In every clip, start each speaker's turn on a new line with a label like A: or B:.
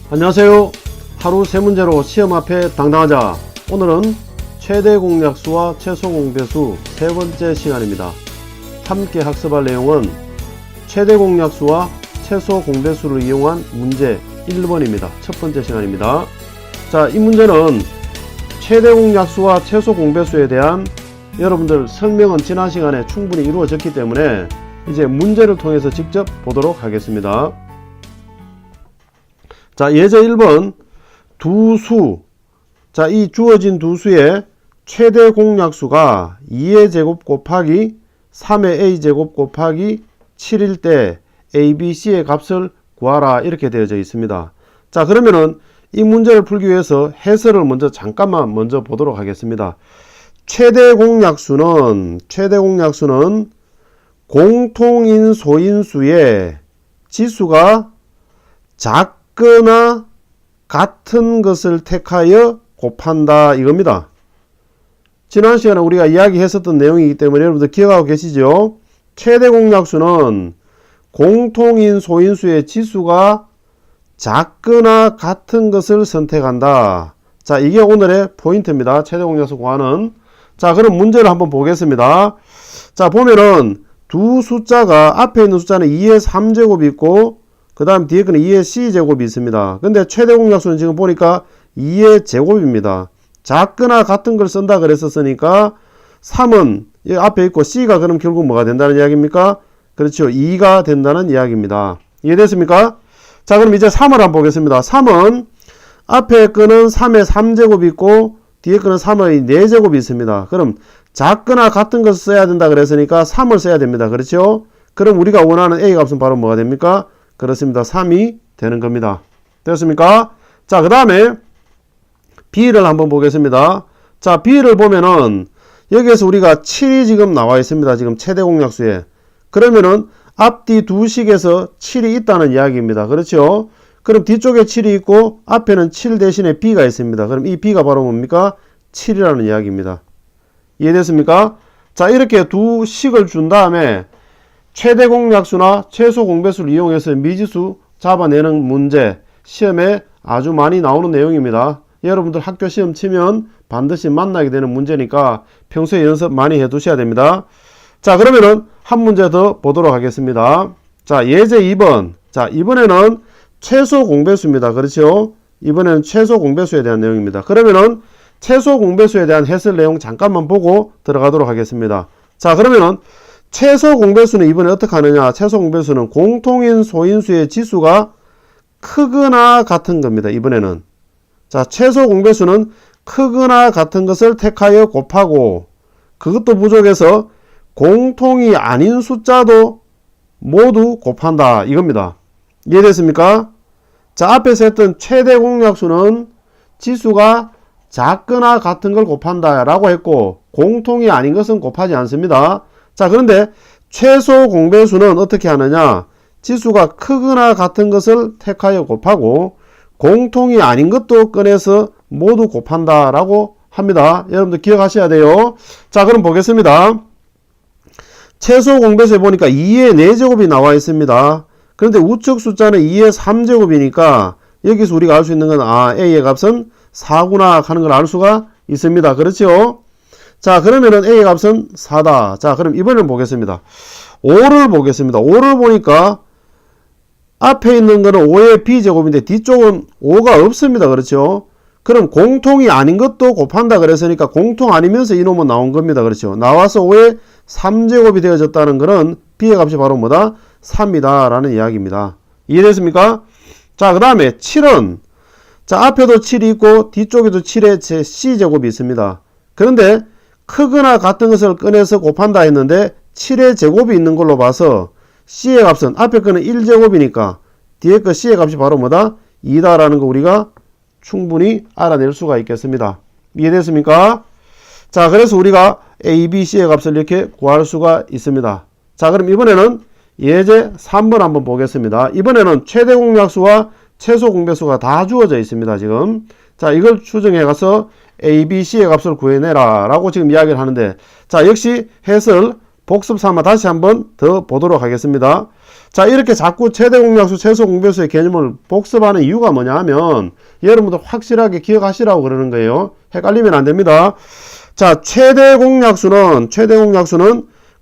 A: 안녕하세요. 하루 세 문제로 시험 앞에 당당하자. 오늘은 최대 공약수와 최소 공배수 세 번째 시간입니다. 함께 학습할 내용은 최대 공약수와 최소 공배수를 이용한 문제 1번입니다. 첫 번째 시간입니다. 자, 이 문제는 최대 공약수와 최소 공배수에 대한 여러분들 설명은 지난 시간에 충분히 이루어졌기 때문에 이제 문제를 통해서 직접 보도록 하겠습니다. 자, 예제 1번 두 수. 자, 이 주어진 두 수의 최대 공약수가 2의 제곱 곱하기 3의 a제곱 곱하기 7일 때 a, b, c의 값을 구하라 이렇게 되어져 있습니다. 자, 그러면은 이 문제를 풀기 위해서 해설을 잠깐만 보도록 하겠습니다. 최대 공약수는 공통인 소인수의 지수가 작거나 같은 것을 택하여 곱한다 이겁니다. 지난 시간에 우리가 이야기했었던 내용이기 때문에 여러분들 기억하고 계시죠? 최대 공약수는 공통인 소인수의 지수가 작거나 같은 것을 선택한다. 자, 이게 오늘의 포인트입니다. 최대 공약수 구하는. 자, 그럼 문제를 한번 보겠습니다. 자, 보면은 두 숫자가 앞에 있는 숫자는 2의 3제곱이 있고 그 다음 뒤에 거는 2의 c제곱이 있습니다. 근데 최대 공약수는 지금 보니까 2의 제곱입니다. 작거나 같은 걸 쓴다 그랬었으니까 3은 여기 앞에 있고 c가 그럼 결국 뭐가 된다는 이야기입니까? 그렇죠. 2가 된다는 이야기입니다. 이해됐습니까? 자, 그럼 이제 3을 한번 보겠습니다. 3은 앞에 거는 3의 3제곱이 있고 뒤에 거는 3의 4제곱이 있습니다. 그럼 작거나 같은 것을 써야 된다 그랬으니까 3을 써야 됩니다. 그렇죠? 그럼 우리가 원하는 a 값은 바로 뭐가 됩니까? 그렇습니다. 3이 되는 겁니다. 됐습니까? 자, 그 다음에 b를 한번 보겠습니다. 자, b를 보면은 여기에서 우리가 7이 지금 나와 있습니다. 지금 최대 공약수에. 그러면은 앞뒤 두 식에서 7이 있다는 이야기입니다. 그렇죠? 그럼 뒤쪽에 7이 있고 앞에는 7 대신에 b가 있습니다. 그럼 이 b가 바로 뭡니까? 7이라는 이야기입니다. 이해됐습니까? 자, 이렇게 두 식을 준 다음에 최대 공약수나 최소 공배수를 이용해서 미지수 잡아내는 문제, 시험에 아주 많이 나오는 내용입니다. 여러분들 학교 시험 치면 반드시 만나게 되는 문제니까 평소에 연습 많이 해 두셔야 됩니다. 자, 그러면은 한 문제 더 보도록 하겠습니다. 자, 예제 2번. 자, 이번에는 최소 공배수입니다. 그렇죠? 이번에는 최소 공배수에 대한 내용입니다. 그러면은 최소 공배수에 대한 해설 내용 잠깐만 보고 들어가도록 하겠습니다. 자, 그러면은 최소 공배수는 이번에 어떻게 하느냐? 최소 공배수는 공통인 소인수의 지수가 크거나 같은 겁니다. 이번에는. 자, 최소 공배수는 크거나 같은 것을 택하여 곱하고 그것도 부족해서 공통이 아닌 숫자도 모두 곱한다. 이겁니다. 이해됐습니까? 자, 앞에서 했던 최대 공약수는 지수가 작거나 같은 걸 곱한다 라고 했고 공통이 아닌 것은 곱하지 않습니다. 자, 그런데 최소 공배수는 어떻게 하느냐? 지수가 크거나 같은 것을 택하여 곱하고 공통이 아닌 것도 꺼내서 모두 곱한다 라고 합니다. 여러분들 기억하셔야 돼요. 자, 그럼 보겠습니다. 최소 공배수에 보니까 2의 4제곱이 나와 있습니다. 그런데 우측 숫자는 2의 3제곱이니까 여기서 우리가 알 수 있는 건 a의 값은 4구나 하는 걸 알 수가 있습니다. 그렇죠? 자, 그러면은 a의 값은 4다. 자, 그럼 이번에는 보겠습니다. 5를 보겠습니다. 5를 보니까 앞에 있는 거는 5의 b제곱인데 뒤쪽은 5가 없습니다. 그렇죠? 그럼 공통이 아닌 것도 곱한다 그랬으니까 공통 아니면서 이놈은 나온 겁니다. 그렇죠? 나와서 5의 3제곱이 되어졌다는 거는 b의 값이 바로 뭐다? 3이다 라는 이야기입니다. 이해됐습니까? 자, 그 다음에 7은 자, 앞에도 7이 있고 뒤쪽에도 7의 c제곱이 있습니다. 그런데 크거나 같은 것을 꺼내서 곱한다 했는데 7의 제곱이 있는 걸로 봐서 c의 값은 앞에 거는 1제곱이니까 뒤에 거 c의 값이 바로 뭐다? 2다 라는 거 우리가 충분히 알아낼 수가 있겠습니다. 이해됐습니까? 자, 그래서 우리가 a, b, c의 값을 이렇게 구할 수가 있습니다. 자, 그럼 이번에는 예제 3번 한번 보겠습니다. 이번에는 최대 공약수와 최소 공배수가 다 주어져 있습니다. 지금. 자, 이걸 추정해 가서 a, b, c의 값을 구해내라 라고 지금 이야기를 하는데 자, 역시 해설 복습 삼아 다시 한번 더 보도록 하겠습니다. 자, 이렇게 자꾸 최대 공약수, 최소 공배수의 개념을 복습하는 이유가 뭐냐 하면 여러분들 확실하게 기억하시라고 그러는 거예요. 헷갈리면 안 됩니다. 자, 최대 공약수는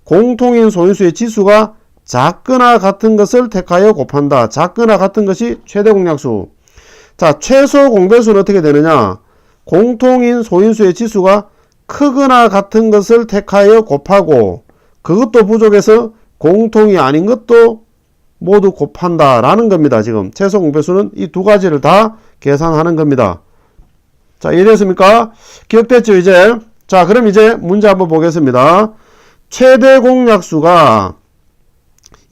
A: 공통인 소인수의 지수가 작거나 같은 것을 택하여 곱한다. 작거나 같은 것이 최대 공약수. 자, 최소 공배수는 어떻게 되느냐? 공통인 소인수의 지수가 크거나 같은 것을 택하여 곱하고 그것도 부족해서 공통이 아닌 것도 모두 곱한다 라는 겁니다. 지금 최소 공배수는 이 두 가지를 다 계산하는 겁니다. 자, 이해됐습니까? 기억됐죠 이제? 자, 그럼 이제 문제 한번 보겠습니다. 최대 공약수가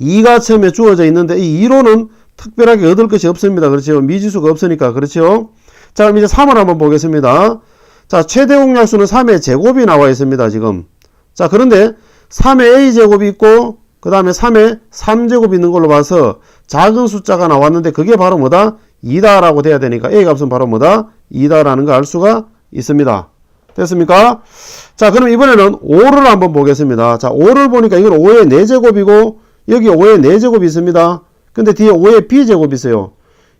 A: 2가 처음에 주어져 있는데 이 2로는 특별하게 얻을 것이 없습니다. 그렇죠? 미지수가 없으니까. 그렇죠? 자, 그럼 이제 3을 한번 보겠습니다. 자, 최대 공약수는 3의 제곱이 나와 있습니다. 지금. 자, 그런데 3의 a제곱이 있고 그 다음에 3의 3제곱이 있는 걸로 봐서 작은 숫자가 나왔는데 그게 바로 뭐다? 2다 라고 돼야 되니까 a 값은 바로 뭐다? 2다 라는 걸 알 수가 있습니다. 됐습니까? 자, 그럼 이번에는 5를 한번 보겠습니다. 자, 5를 보니까 이건 5의 4제곱이고 여기 5의 4제곱이 있습니다. 근데 뒤에 5의 b제곱이 있어요.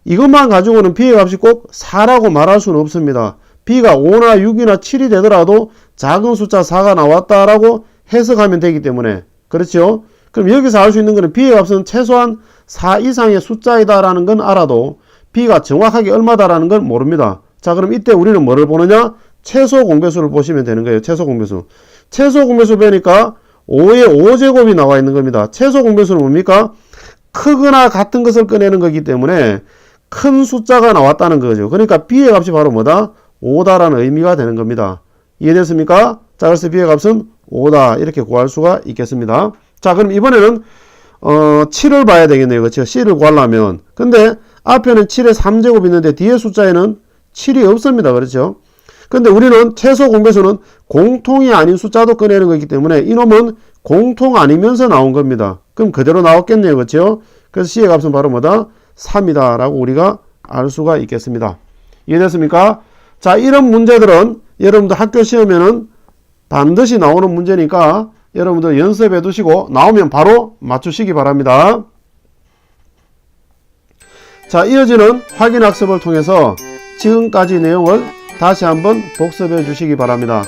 A: 이것만 가지고는 b의 값이 꼭 4라고 말할 수는 없습니다. b가 5나 6이나 7이 되더라도 작은 숫자 4가 나왔다라고 해석하면 되기 때문에 그렇죠? 그럼 여기서 알 수 있는 거는 b의 값은 최소한 4 이상의 숫자이다 라는 건 알아도 b가 정확하게 얼마다라는 건 모릅니다. 자, 그럼 이때 우리는 뭐를 보느냐? 최소 공배수를 보시면 되는 거예요. 최소 공배수. 최소 공배수 보니까 5의 5제곱이 나와 있는 겁니다. 최소 공배수는 뭡니까? 크거나 같은 것을 꺼내는 거기 때문에 큰 숫자가 나왔다는 거죠. 그러니까 b의 값이 바로 뭐다? 5다라는 의미가 되는 겁니다. 이해됐습니까? 자, 그래서 b의 값은 5다 이렇게 구할 수가 있겠습니다. 자, 그럼 이번에는 7을 봐야 되겠네요. 그렇죠? c를 구하려면. 근데 앞에는 7의 3제곱이 있는데 뒤에 숫자에는 7이 없습니다. 그렇죠? 근데 우리는 최소 공배수는 공통이 아닌 숫자도 꺼내는 거기 때문에 이놈은 공통 아니면서 나온 겁니다. 그럼 그대로 나왔겠네요. 그렇죠? 그래서 c의 값은 바로 뭐다? 3이다 라고 우리가 알 수가 있겠습니다. 이해됐습니까? 자, 이런 문제들은 여러분들 학교 시험에는 반드시 나오는 문제니까 여러분들 연습해 두시고 나오면 바로 맞추시기 바랍니다. 자, 이어지는 확인학습을 통해서 지금까지 내용을 다시 한번 복습해 주시기 바랍니다.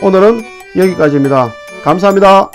A: 오늘은 여기까지입니다. 감사합니다.